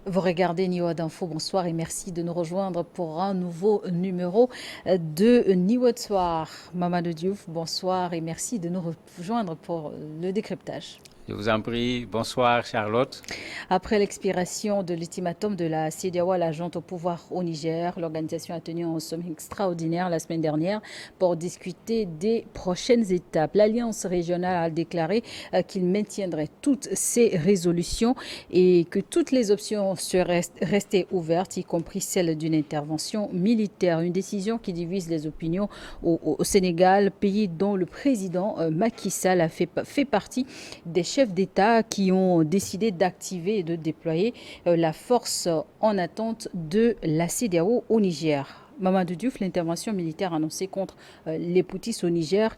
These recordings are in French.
Vous regardez Niwad Info, bonsoir et merci de nous rejoindre pour un nouveau numéro de Niwad Soir. Mamadou Diouf, bonsoir et merci de nous rejoindre pour le décryptage. Je vous en prie. Bonsoir, Charlotte. Après l'expiration de l'ultimatum de la CEDEAO, la junte au pouvoir au Niger, l'organisation a tenu un sommet extraordinaire la semaine dernière pour discuter des prochaines étapes. L'Alliance régionale a déclaré qu'il maintiendrait toutes ses résolutions et que toutes les options seraient restées ouvertes, y compris celle d'une intervention militaire. Une décision qui divise les opinions au Sénégal, pays dont le président Macky Sall a fait partie des chefs d'État qui ont décidé d'activer et de déployer la force en attente de la CEDEAO au Niger. Mamadou Diouf, l'intervention militaire annoncée contre les Poutistes au Niger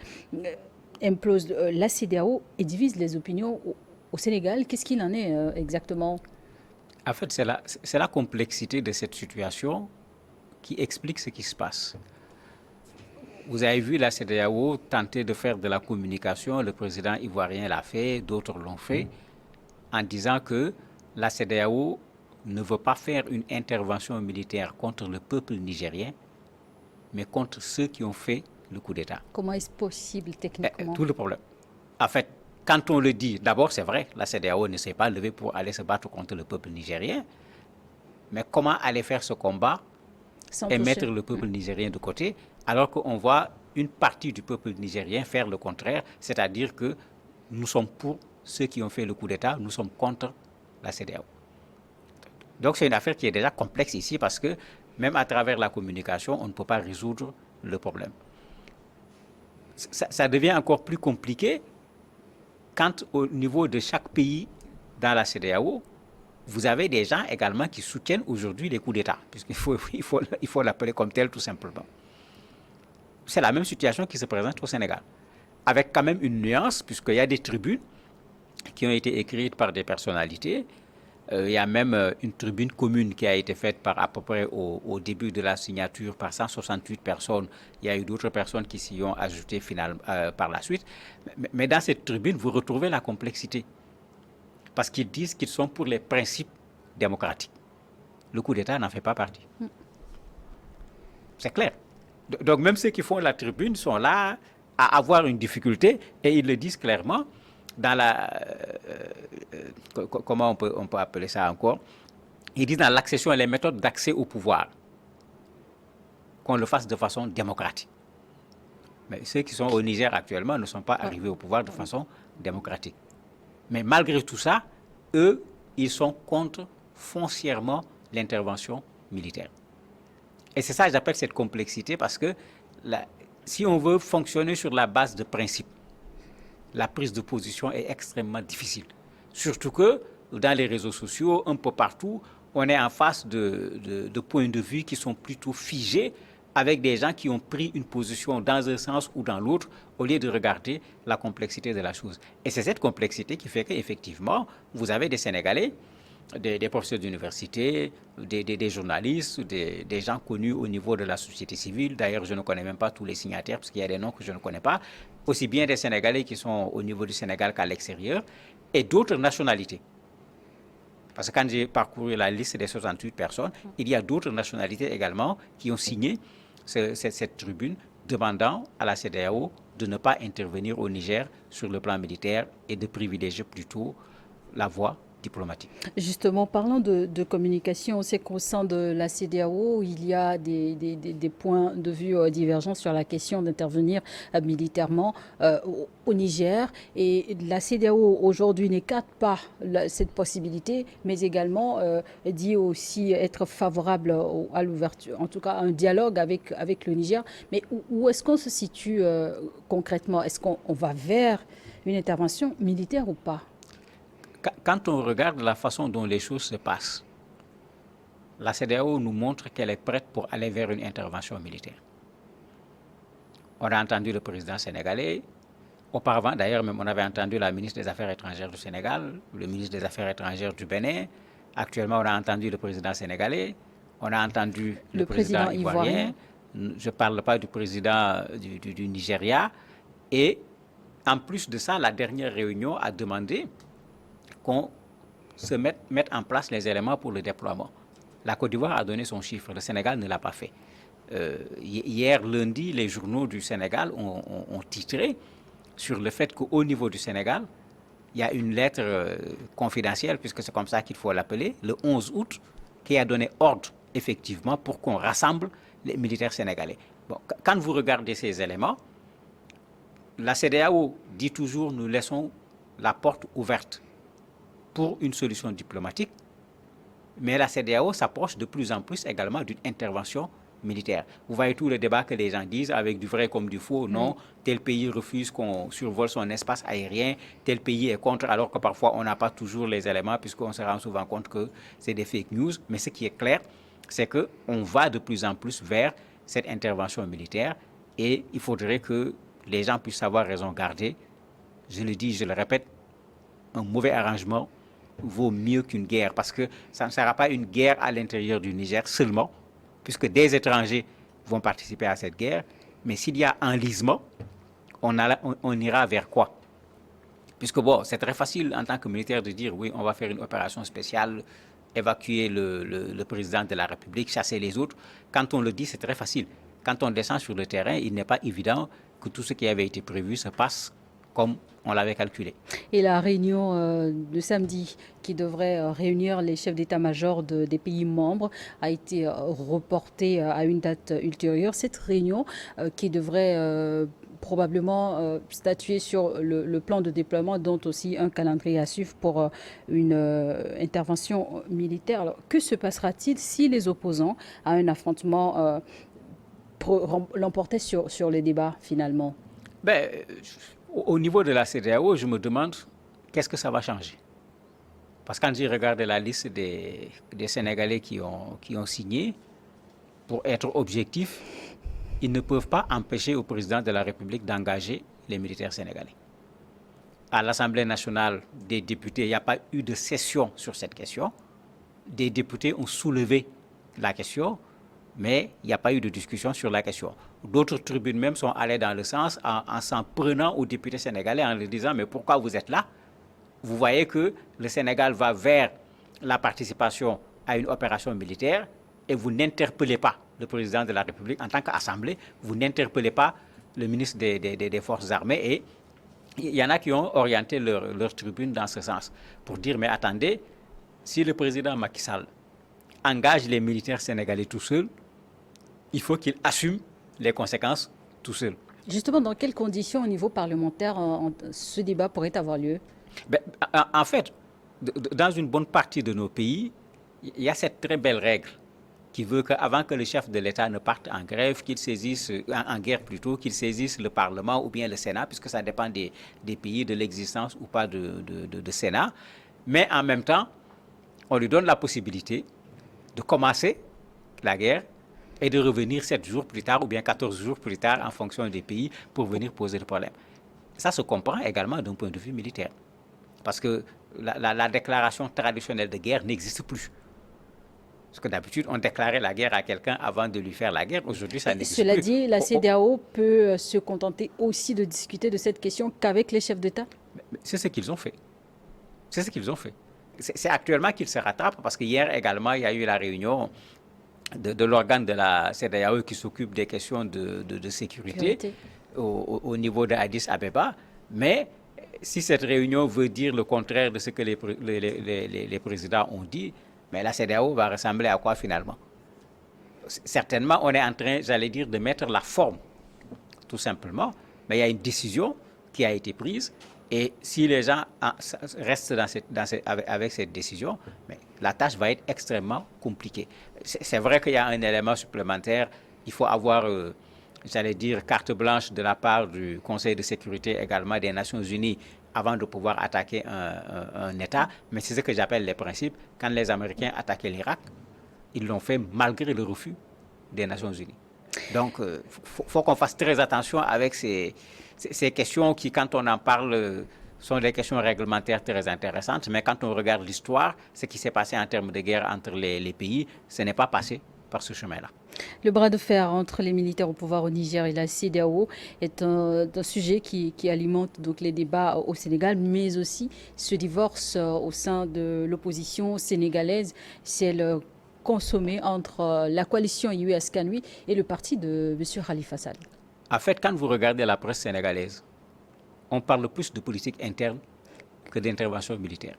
implose la CEDEAO et divise les opinions au Sénégal. Qu'est-ce qu'il en est exactement? En fait, c'est la complexité de cette situation qui explique ce qui se passe. Vous avez vu la CEDEAO tenter de faire de la communication. Le président ivoirien l'a fait, d'autres l'ont fait, en disant que la CEDEAO ne veut pas faire une intervention militaire contre le peuple nigérien, mais contre ceux qui ont fait le coup d'État. Comment est-ce possible techniquement? Tout le problème. En fait, quand on le dit, d'abord c'est vrai, la CEDEAO ne s'est pas levée pour aller se battre contre le peuple nigérien, mais comment aller faire ce combat Sans et toucher. mettre le peuple nigérien de côté, alors qu'on voit une partie du peuple nigérien faire le contraire, c'est-à-dire que nous sommes pour ceux qui ont fait le coup d'État, nous sommes contre la CEDEAO. Donc c'est une affaire qui est déjà complexe ici parce que même à travers la communication, on ne peut pas résoudre le problème. Ça devient encore plus compliqué quand au niveau de chaque pays dans la CEDEAO, vous avez des gens également qui soutiennent aujourd'hui les coups d'État, puisqu'il faut, il faut l'appeler comme tel tout simplement. C'est la même situation qui se présente au Sénégal, avec quand même une nuance, puisqu'il y a des tribunes qui ont été écrites par des personnalités. Il y a même une tribune commune qui a été faite par à peu près au début de la signature par 168 personnes. Il y a eu d'autres personnes qui s'y ont ajoutées par la suite. Mais dans cette tribune, vous retrouvez la complexité. Parce qu'ils disent qu'ils sont pour les principes démocratiques. Le coup d'État n'en fait pas partie. C'est clair. Donc même ceux qui font la tribune sont là à avoir une difficulté et ils le disent clairement dans la... comment on peut appeler ça encore? Ils disent dans l'accession et les méthodes d'accès au pouvoir qu'on le fasse de façon démocratique. Mais ceux qui sont au Niger actuellement ne sont pas arrivés au pouvoir de façon démocratique. Mais malgré tout ça, eux, ils sont contre foncièrement l'intervention militaire. Et c'est ça que j'appelle cette complexité parce que si on veut fonctionner sur la base de principes, la prise de position est extrêmement difficile. Surtout que dans les réseaux sociaux, un peu partout, on est en face de points de vue qui sont plutôt figés avec des gens qui ont pris une position dans un sens ou dans l'autre au lieu de regarder la complexité de la chose. Et c'est cette complexité qui fait qu'effectivement, vous avez des Sénégalais, des professeurs d'université, des journalistes, des gens connus au niveau de la société civile. D'ailleurs, je ne connais même pas tous les signataires parce qu'il y a des noms que je ne connais pas. Aussi bien des Sénégalais qui sont au niveau du Sénégal qu'à l'extérieur et d'autres nationalités. Parce que quand j'ai parcouru la liste des 68 personnes, il y a d'autres nationalités également qui ont signé cette tribune demandant à la CEDEAO de ne pas intervenir au Niger sur le plan militaire et de privilégier plutôt la voie diplomatique. Justement, parlant de communication, on sait qu'au sein de la CEDEAO, il y a des points de vue divergents sur la question d'intervenir militairement au Niger. Et la CEDEAO aujourd'hui n'écarte pas cette possibilité, mais également dit aussi être favorable à l'ouverture, en tout cas à un dialogue avec le Niger. Mais où est-ce qu'on se situe concrètement? Est-ce qu'on va vers une intervention militaire ou pas? Quand on regarde la façon dont les choses se passent, la CEDEAO nous montre qu'elle est prête pour aller vers une intervention militaire. On a entendu le président sénégalais. Auparavant, d'ailleurs, même on avait entendu la ministre des Affaires étrangères du Sénégal, le ministre des Affaires étrangères du Bénin. Actuellement, on a entendu le président sénégalais, on a entendu le Le président président ivoirien. ivoirien. Je ne parle pas du président du Nigeria. Et en plus de ça, la dernière réunion a demandé qu'on mettre en place les éléments pour le déploiement. La Côte d'Ivoire a donné son chiffre, le Sénégal ne l'a pas fait. Hier lundi, les journaux du Sénégal ont titré sur le fait qu'au niveau du Sénégal, il y a une lettre confidentielle, puisque c'est comme ça qu'il faut l'appeler, le 11 août, qui a donné ordre, effectivement, pour qu'on rassemble les militaires sénégalais. Bon, quand vous regardez ces éléments, la CEDEAO dit toujours nous laissons la porte ouverte pour une solution diplomatique, mais la CEDEAO s'approche de plus en plus également d'une intervention militaire. Vous voyez tout le débat que les gens disent avec du vrai comme du faux. Non, tel pays refuse qu'on survole son espace aérien, tel pays est contre, alors que parfois on n'a pas toujours les éléments puisqu'on se rend souvent compte que c'est des fake news. Mais ce qui est clair, c'est qu'on va de plus en plus vers cette intervention militaire et il faudrait que les gens puissent savoir raison garder. Je le dis, je le répète, un mauvais arrangement vaut mieux qu'une guerre parce que ça ne sera pas une guerre à l'intérieur du Niger seulement, puisque des étrangers vont participer à cette guerre, mais s'il y a enlisement, on ira vers quoi? Puisque bon, c'est très facile en tant que militaire de dire oui, on va faire une opération spéciale, évacuer le président de la République, chasser les autres. Quand on le dit, c'est très facile. Quand on descend sur le terrain, il n'est pas évident que tout ce qui avait été prévu se passe comme on l'avait calculé. Et la réunion de samedi qui devrait réunir les chefs d'état-major des pays membres a été reportée à une date ultérieure. Cette réunion qui devrait probablement statuer sur le plan de déploiement, dont aussi un calendrier à suivre pour une intervention militaire. Alors, que se passera-t-il si les opposants à un affrontement l'emportaient sur les débats finalement? Au niveau de la CEDEAO, je me demande qu'est-ce que ça va changer. Parce que quand j'ai regardé la liste des Sénégalais qui ont signé, pour être objectif, ils ne peuvent pas empêcher au président de la République d'engager les militaires sénégalais. À l'Assemblée nationale des députés, il n'y a pas eu de session sur cette question. Des députés ont soulevé la question, mais il n'y a pas eu de discussion sur la question. D'autres tribunes même sont allées dans le sens en s'en prenant aux députés sénégalais en leur disant « mais pourquoi vous êtes là ?» Vous voyez que le Sénégal va vers la participation à une opération militaire et vous n'interpellez pas le président de la République en tant qu'Assemblée, vous n'interpellez pas le ministre des Forces armées et il y en a qui ont orienté leur tribune dans ce sens pour dire « mais attendez, si le président Macky Sall engage les militaires sénégalais tout seul, il faut qu'il assume les conséquences tout seul. » Justement, dans quelles conditions au niveau parlementaire ce débat pourrait avoir lieu? En fait, dans une bonne partie de nos pays, il y a cette très belle règle qui veut qu'avant que le chef de l'État ne parte en grève, qu'il saisisse, en guerre plutôt, qu'il saisisse le Parlement ou bien le Sénat, puisque ça dépend des pays, de l'existence ou pas de Sénat. Mais en même temps, on lui donne la possibilité de commencer la guerre et de revenir 7 jours plus tard ou bien 14 jours plus tard en fonction des pays pour venir poser le problème. Ça se comprend également d'un point de vue militaire. Parce que la déclaration traditionnelle de guerre n'existe plus. Parce que d'habitude, on déclarait la guerre à quelqu'un avant de lui faire la guerre. Aujourd'hui, ça n'existe plus. Cela dit, la CEDEAO peut se contenter aussi de discuter de cette question qu'avec les chefs d'État? C'est ce qu'ils ont fait. C'est ce qu'ils ont fait. C'est actuellement qu'ils se rattrapent parce qu'hier également, il y a eu la réunion de l'organe de la CEDEAO qui s'occupe des questions de sécurité au niveau de Addis Abeba. Mais si cette réunion veut dire le contraire de ce que les présidents ont dit, mais la CEDEAO va ressembler à quoi finalement? Certainement, on est en train, j'allais dire, de mettre la forme, tout simplement. Mais il y a une décision qui a été prise. Et si les gens restent avec cette décision, mais la tâche va être extrêmement compliquée. C'est vrai qu'il y a un élément supplémentaire. Il faut avoir, j'allais dire, carte blanche de la part du Conseil de sécurité également des Nations Unies avant de pouvoir attaquer un État. Mais c'est ce que j'appelle les principes. Quand les Américains attaquaient l'Irak, ils l'ont fait malgré le refus des Nations Unies. Donc, il faut qu'on fasse très attention avec ces questions qui, quand on en parle, sont des questions réglementaires très intéressantes. Mais quand on regarde l'histoire, ce qui s'est passé en termes de guerre entre les pays, ce n'est pas passé par ce chemin-là. Le bras de fer entre les militaires au pouvoir au Niger et la CEDEAO est un sujet qui alimente donc les débats au Sénégal, mais aussi ce divorce au sein de l'opposition sénégalaise, celle consommée entre la coalition Yewwi Askanui et le parti de M. Khalifa Sall. En fait, quand vous regardez la presse sénégalaise, on parle plus de politique interne que d'intervention militaire.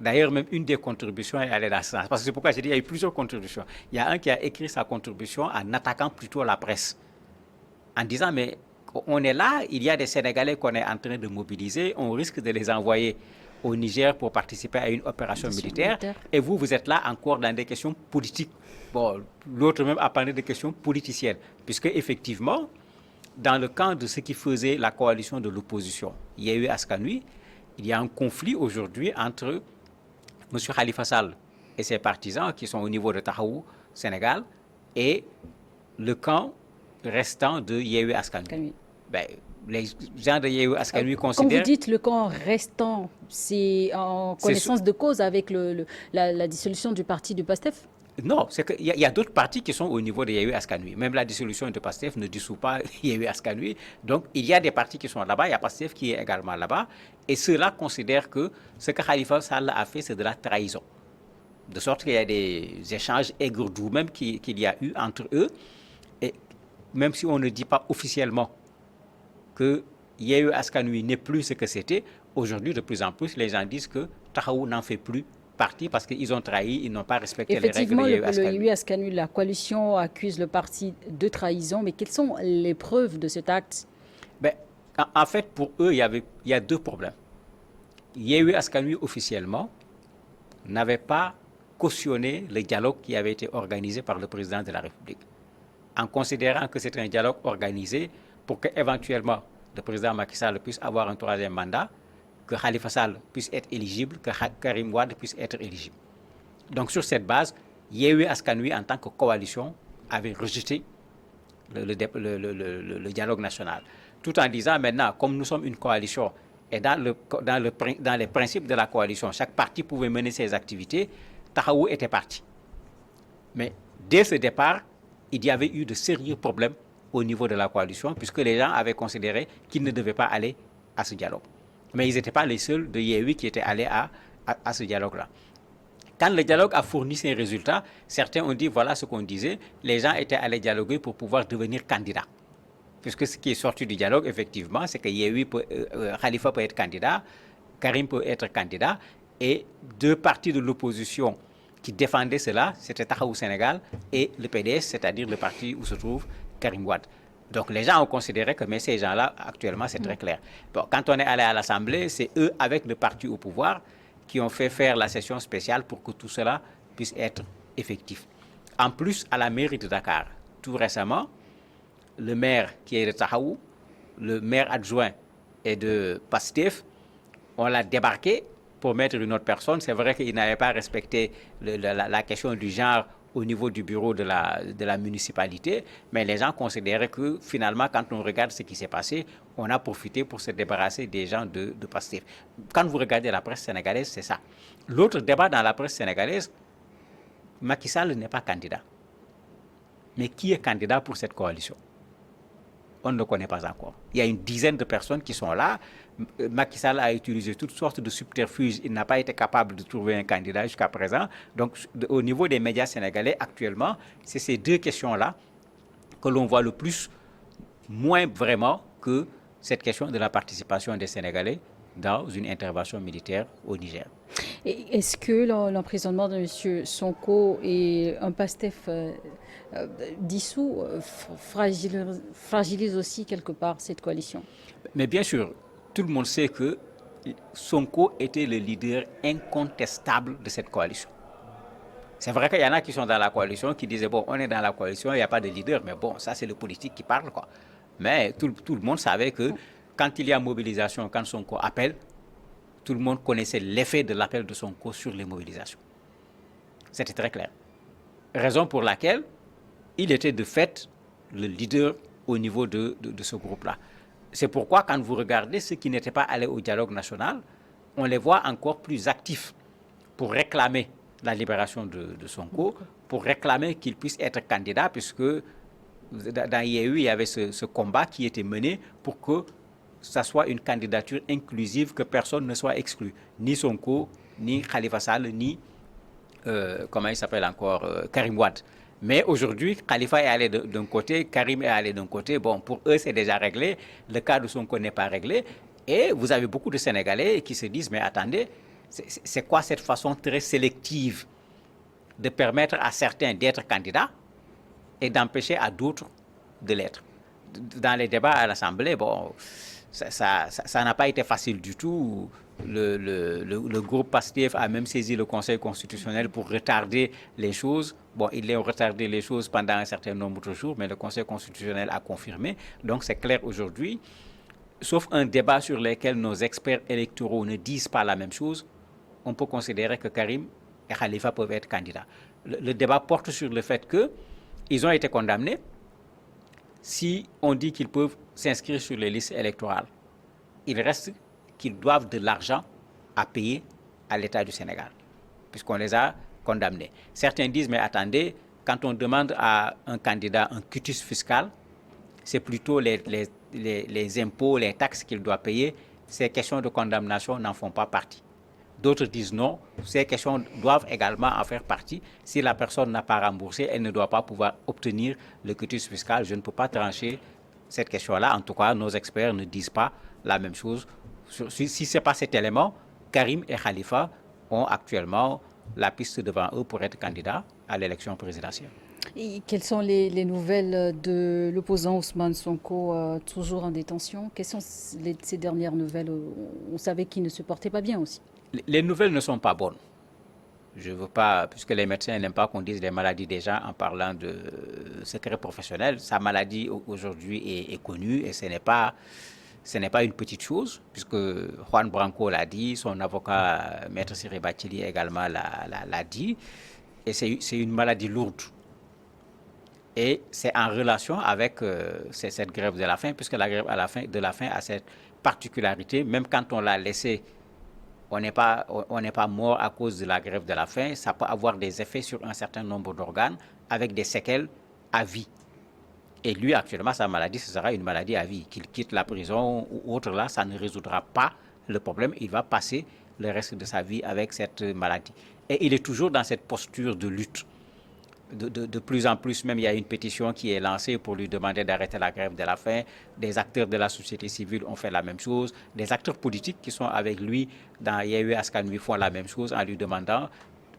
D'ailleurs, même une des contributions est allée dans ce sens. Parce que c'est pourquoi j'ai dit qu'il y a eu plusieurs contributions. Il y a un qui a écrit sa contribution en attaquant plutôt la presse, en disant, mais on est là, il y a des Sénégalais qu'on est en train de mobiliser, on risque de les envoyer au Niger pour participer à une opération militaire, et vous êtes là encore dans des questions politiques. Bon, l'autre même a parlé de questions politiciennes, puisque effectivement, dans le camp de ce qui faisait la coalition de l'opposition, Yewwi Askanui, il y a un conflit aujourd'hui entre M. Khalifa Sall et ses partisans qui sont au niveau de Tahaou, Sénégal, et le camp restant de Yewwi Askanui. Ben, les gens de Yewwi Askanui considèrent... Quand vous dites le camp restant, c'est en connaissance de cause avec la dissolution du parti du PASTEF? Non, c'est qu'il y a d'autres partis qui sont au niveau de Yewwi Askanui. Même la dissolution de PASTEF ne dissout pas Yewwi Askanui. Donc, il y a des partis qui sont là-bas. Il y a PASTEF qui est également là-bas. Et ceux-là considèrent que ce que Khalifa Sall a fait, c'est de la trahison. De sorte qu'il y a des échanges aigres-doux même qu'il y a eu entre eux. Et même si on ne dit pas officiellement que Yewwi Askanui n'est plus ce que c'était, aujourd'hui, de plus en plus, les gens disent que Tahaou n'en fait plus parti parce qu'ils ont trahi, ils n'ont pas respecté les règles de Yewwi Askanui. Le Yewwi Askanui, la coalition accuse le parti de trahison, mais quelles sont les preuves de cet acte? Ben, en fait, pour eux, il y a deux problèmes. Yewwi Askanui, officiellement, n'avait pas cautionné le dialogue qui avait été organisé par le président de la République, en considérant que c'était un dialogue organisé pour qu'éventuellement le président Macky Sall puisse avoir un troisième mandat, que Khalifa Sall puisse être éligible, que Karim Wade puisse être éligible. Donc sur cette base, Yewwi Askanui en tant que coalition avait rejeté le dialogue national. Tout en disant maintenant, comme nous sommes une coalition et dans les principes de la coalition, chaque parti pouvait mener ses activités, Tahaou était parti. Mais dès ce départ, il y avait eu de sérieux problèmes au niveau de la coalition puisque les gens avaient considéré qu'ils ne devaient pas aller à ce dialogue. Mais ils n'étaient pas les seuls de Yewwi qui étaient allés à ce dialogue-là. Quand le dialogue a fourni ses résultats, certains ont dit voilà ce qu'on disait, les gens étaient allés dialoguer pour pouvoir devenir candidats. Puisque ce qui est sorti du dialogue, effectivement, c'est que Khalifa peut être candidat, Karim peut être candidat, et deux partis de l'opposition qui défendaient cela, c'était Tahaou Sénégal et le PDS, c'est-à-dire le parti où se trouve Karim Wade. Donc les gens ont considéré que mais ces gens-là, actuellement, c'est très clair. Bon, quand on est allé à l'Assemblée, c'est eux, avec le parti au pouvoir, qui ont fait faire la session spéciale pour que tout cela puisse être effectif. En plus, à la mairie de Dakar, tout récemment, le maire qui est de Tahaou, le maire adjoint est de PASTEF, on l'a débarqué pour mettre une autre personne. C'est vrai qu'il n'avait pas respecté la question du genre au niveau du bureau de la municipalité, mais les gens considéraient que finalement, quand on regarde ce qui s'est passé, on a profité pour se débarrasser des gens de PASTEF. Quand vous regardez la presse sénégalaise, c'est ça. L'autre débat dans la presse sénégalaise, Macky Sall n'est pas candidat. Mais qui est candidat pour cette coalition? On ne le connaît pas encore. Il y a une dizaine de personnes qui sont là. Macky Sall a utilisé toutes sortes de subterfuges. Il n'a pas été capable de trouver un candidat jusqu'à présent. Donc, au niveau des médias sénégalais, actuellement, c'est ces deux questions-là que l'on voit le plus, moins vraiment que cette question de la participation des Sénégalais dans une intervention militaire au Niger. Est-ce que l'emprisonnement de M. Sonko et un PASTEF dissous fragilise aussi quelque part cette coalition? Mais bien sûr, tout le monde sait que Sonko était le leader incontestable de cette coalition. C'est vrai qu'il y en a qui sont dans la coalition qui disaient bon, on est dans la coalition, il n'y a pas de leader, mais bon, ça c'est le politique qui parle, quoi. Mais tout le monde savait que quand il y a mobilisation, quand Sonko appelle, tout le monde connaissait l'effet de l'appel de Sonko sur les mobilisations. C'était très clair. Raison pour laquelle il était de fait le leader au niveau de ce groupe-là. C'est pourquoi quand vous regardez ceux qui n'étaient pas allés au dialogue national, on les voit encore plus actifs pour réclamer la libération de Sonko pour réclamer qu'il puisse être candidat, puisque dans IEU, il y avait ce combat qui était mené pour que ça soit une candidature inclusive, que personne ne soit exclu. Ni Sonko, ni Khalifa Sall, ni, comment il s'appelle encore, Karim Wade. Mais aujourd'hui, Khalifa est allé d'un côté, Karim est allé d'un côté. Bon, pour eux, c'est déjà réglé. Le cas de Sonko n'est pas réglé. Et vous avez beaucoup de Sénégalais qui se disent, mais attendez, c'est quoi cette façon très sélective de permettre à certains d'être candidats et d'empêcher à d'autres de l'être? Dans les débats à l'Assemblée, bon, ça n'a pas été facile du tout. Le groupe PASTEF a même saisi le Conseil constitutionnel pour retarder les choses. Bon, ils ont retardé les choses pendant un certain nombre de jours, mais le Conseil constitutionnel a confirmé. Donc c'est clair aujourd'hui, sauf un débat sur lequel nos experts électoraux ne disent pas la même chose, on peut considérer que Karim et Khalifa peuvent être candidats. Le débat porte sur le fait qu'ils ont été condamnés. Si on dit qu'ils peuvent s'inscrire sur les listes électorales, il reste qu'ils doivent de l'argent à payer à l'État du Sénégal, puisqu'on les a condamnés. Certains disent, mais attendez, quand on demande à un candidat un quitus fiscal, c'est plutôt les impôts, les taxes qu'il doit payer. Ces questions de condamnation n'en font pas partie. D'autres disent non, ces questions doivent également en faire partie. Si la personne n'a pas remboursé, elle ne doit pas pouvoir obtenir le quitus fiscal. Je ne peux pas trancher cette question-là. En tout cas, nos experts ne disent pas la même chose. Si ce n'est pas cet élément, Karim et Khalifa ont actuellement la piste devant eux pour être candidats à l'élection présidentielle. Et quelles sont les nouvelles de l'opposant Ousmane Sonko, toujours en détention? Quelles sont ces dernières nouvelles? On savait qu'il ne se portait pas bien aussi. Les nouvelles ne sont pas bonnes. Je ne veux pas, puisque les médecins n'aiment pas qu'on dise des maladies des gens en parlant de secret professionnel. Sa maladie aujourd'hui est connue et ce n'est pas une petite chose, puisque Juan Branco l'a dit, son avocat, Maître Ciré Bathily également l'a dit. Et c'est une maladie lourde. Et c'est en relation avec cette grève de la faim, puisque la grève de la faim a cette particularité, même quand on l'a laissé, on n'est pas mort à cause de la grève de la faim, ça peut avoir des effets sur un certain nombre d'organes avec des séquelles à vie. Et lui, actuellement, sa maladie, ce sera une maladie à vie. Qu'il quitte la prison ou autre, là, ça ne résoudra pas le problème. Il va passer le reste de sa vie avec cette maladie. Et il est toujours dans cette posture de lutte. De plus en plus, même, il y a une pétition qui est lancée pour lui demander d'arrêter la grève de la faim. Des acteurs de la société civile ont fait la même chose. Des acteurs politiques qui sont avec lui dans IEU Askan Wi font la même chose en lui demandant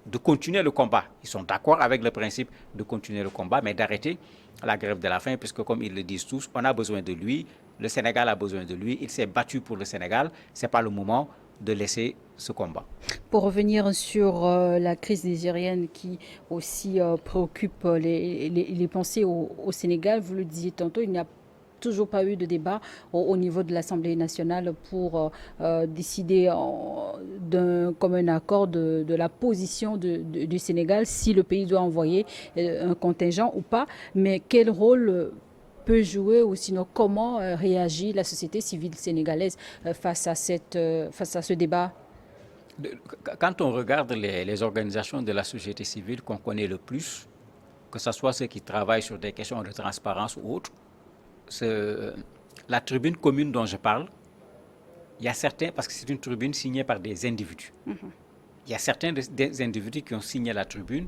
de continuer le combat. Ils sont d'accord avec le principe de continuer le combat, mais d'arrêter la grève de la faim, puisque comme ils le disent tous, on a besoin de lui, le Sénégal a besoin de lui, il s'est battu pour le Sénégal, ce n'est pas le moment de laisser ce combat. Pour revenir sur la crise nigérienne qui aussi préoccupe les pensées au Sénégal, vous le disiez tantôt, il n'y a toujours pas eu de débat au niveau de l'Assemblée nationale pour décider d'un commun accord de la position du Sénégal, si le pays doit envoyer un contingent ou pas. Mais quel rôle peut jouer ou sinon comment réagit la société civile sénégalaise face à ce débat? Quand on regarde les organisations de la société civile qu'on connaît le plus, que ce soit ceux qui travaillent sur des questions de transparence ou autres, la tribune commune dont je parle, il y a certains, parce que c'est une tribune signée par des individus, il y a certains des individus qui ont signé la tribune,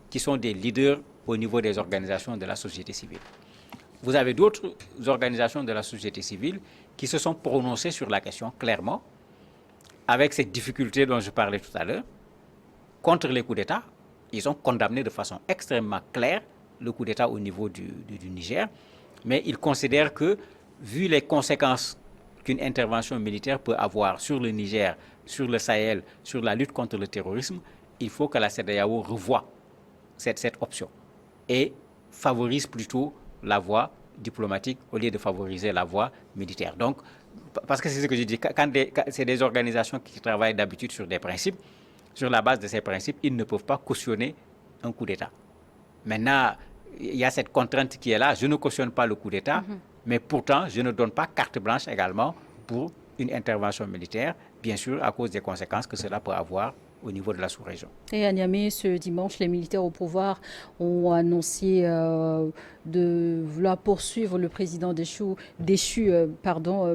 qui sont des leaders au niveau des organisations de la société civile. Vous avez d'autres organisations de la société civile qui se sont prononcées sur la question clairement, avec cette difficulté dont je parlais tout à l'heure, contre les coups d'État. Ils ont condamné de façon extrêmement claire le coup d'État au niveau du Niger, mais ils considèrent que, vu les conséquences qu'une intervention militaire peut avoir sur le Niger, sur le Sahel, sur la lutte contre le terrorisme, il faut que la CEDEAO revoie cette option et favorise plutôt la voie diplomatique au lieu de favoriser la voie militaire. Donc, parce que c'est ce que je dis, quand c'est des organisations qui travaillent d'habitude sur des principes, sur la base de ces principes, ils ne peuvent pas cautionner un coup d'État. Maintenant, il y a cette contrainte qui est là, je ne cautionne pas le coup d'État, mais pourtant, je ne donne pas carte blanche également pour une intervention militaire, bien sûr, à cause des conséquences que cela peut avoir au niveau de la sous-région. Et à Niamey, ce dimanche, les militaires au pouvoir ont annoncé de vouloir poursuivre le président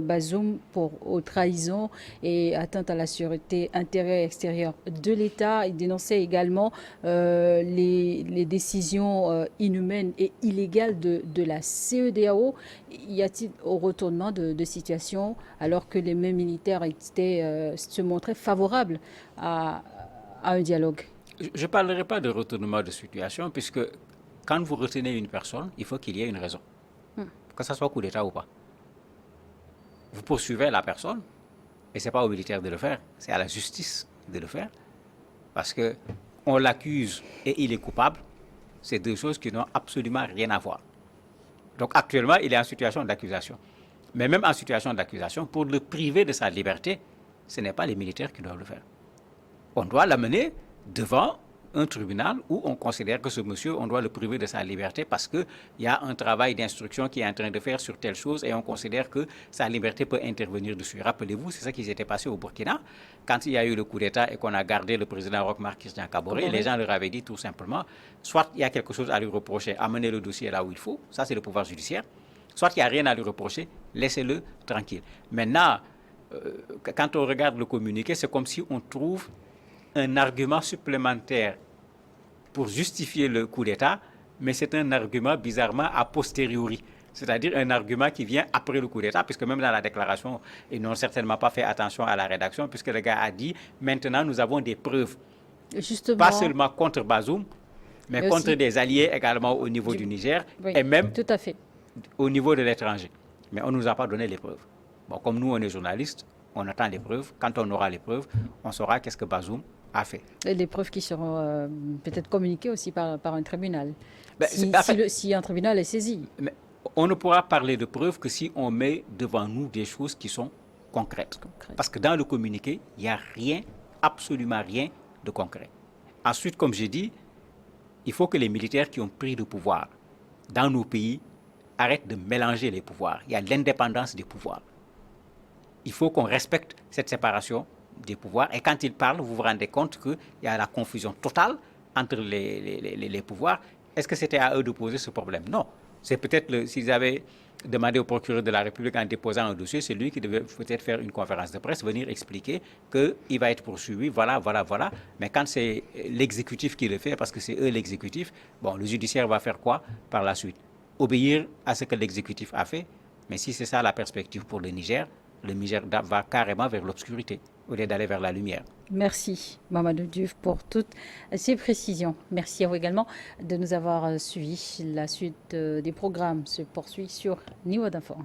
Bazoum pour trahison et atteinte à la sûreté intérieure et extérieure de l'État. Ils dénonçaient également les décisions inhumaines et illégales de la CEDEAO. Y a-t-il au retournement de situation alors que les mêmes militaires se montraient favorables à un dialogue? Je ne parlerai pas de retournement de situation, puisque quand vous retenez une personne, il faut qu'il y ait une raison, que ce soit coup d'État ou pas. Vous poursuivez la personne, et ce n'est pas aux militaires de le faire, c'est à la justice de le faire, parce qu'on l'accuse et il est coupable. C'est deux choses qui n'ont absolument rien à voir. Donc actuellement, il est en situation d'accusation. Mais même en situation d'accusation, pour le priver de sa liberté, ce n'est pas les militaires qui doivent le faire. On doit l'amener devant un tribunal où on considère que ce monsieur, on doit le priver de sa liberté parce qu'il y a un travail d'instruction qui est en train de faire sur telle chose et on considère que sa liberté peut intervenir dessus. Rappelez-vous, c'est ça qui s'était passé au Burkina. Quand il y a eu le coup d'État et qu'on a gardé le président Roch-Marc Christian Kaboré, les gens leur avaient dit tout simplement, soit il y a quelque chose à lui reprocher, amenez le dossier là où il faut, ça c'est le pouvoir judiciaire, soit il n'y a rien à lui reprocher, laissez-le tranquille. Maintenant, quand on regarde le communiqué, c'est comme si on trouve un argument supplémentaire pour justifier le coup d'État, mais c'est un argument bizarrement a posteriori. C'est-à-dire un argument qui vient après le coup d'État, puisque même dans la déclaration, ils n'ont certainement pas fait attention à la rédaction, puisque le gars a dit, maintenant nous avons des preuves, justement, pas seulement contre Bazoum, mais contre des alliés également au niveau du Niger, oui, et même tout à fait. au niveau de l'étranger. Mais on ne nous a pas donné les preuves. Bon, comme nous, on est journalistes, on attend les preuves. Quand on aura les preuves, on saura qu'est-ce que Bazoum a fait. Et les preuves qui seront peut-être communiquées aussi par un tribunal, Ben, si un tribunal est saisi. Mais on ne pourra parler de preuves que si on met devant nous des choses qui sont concrètes. Parce que dans le communiqué, il n'y a rien, absolument rien de concret. Ensuite, comme j'ai dit, il faut que les militaires qui ont pris le pouvoir dans nos pays arrêtent de mélanger les pouvoirs. Il y a l'indépendance des pouvoirs. Il faut qu'on respecte cette séparation des pouvoirs. Et quand ils parlent, vous vous rendez compte qu'il y a la confusion totale entre les pouvoirs. Est-ce que c'était à eux de poser ce problème? Non. C'est peut-être, s'ils avaient demandé au procureur de la République en déposant un dossier, c'est lui qui devait peut-être faire une conférence de presse, venir expliquer qu'il va être poursuivi, voilà. Mais quand c'est l'exécutif qui le fait, parce que c'est eux l'exécutif, bon, le judiciaire va faire quoi par la suite? Obéir à ce que l'exécutif a fait. Mais si c'est ça la perspective pour le Niger va carrément vers l'obscurité au lieu d'aller vers la lumière. Merci Mamadou Diouf pour toutes ces précisions. Merci à vous également de nous avoir suivis. La suite des programmes se poursuit sur Niveau d'Info.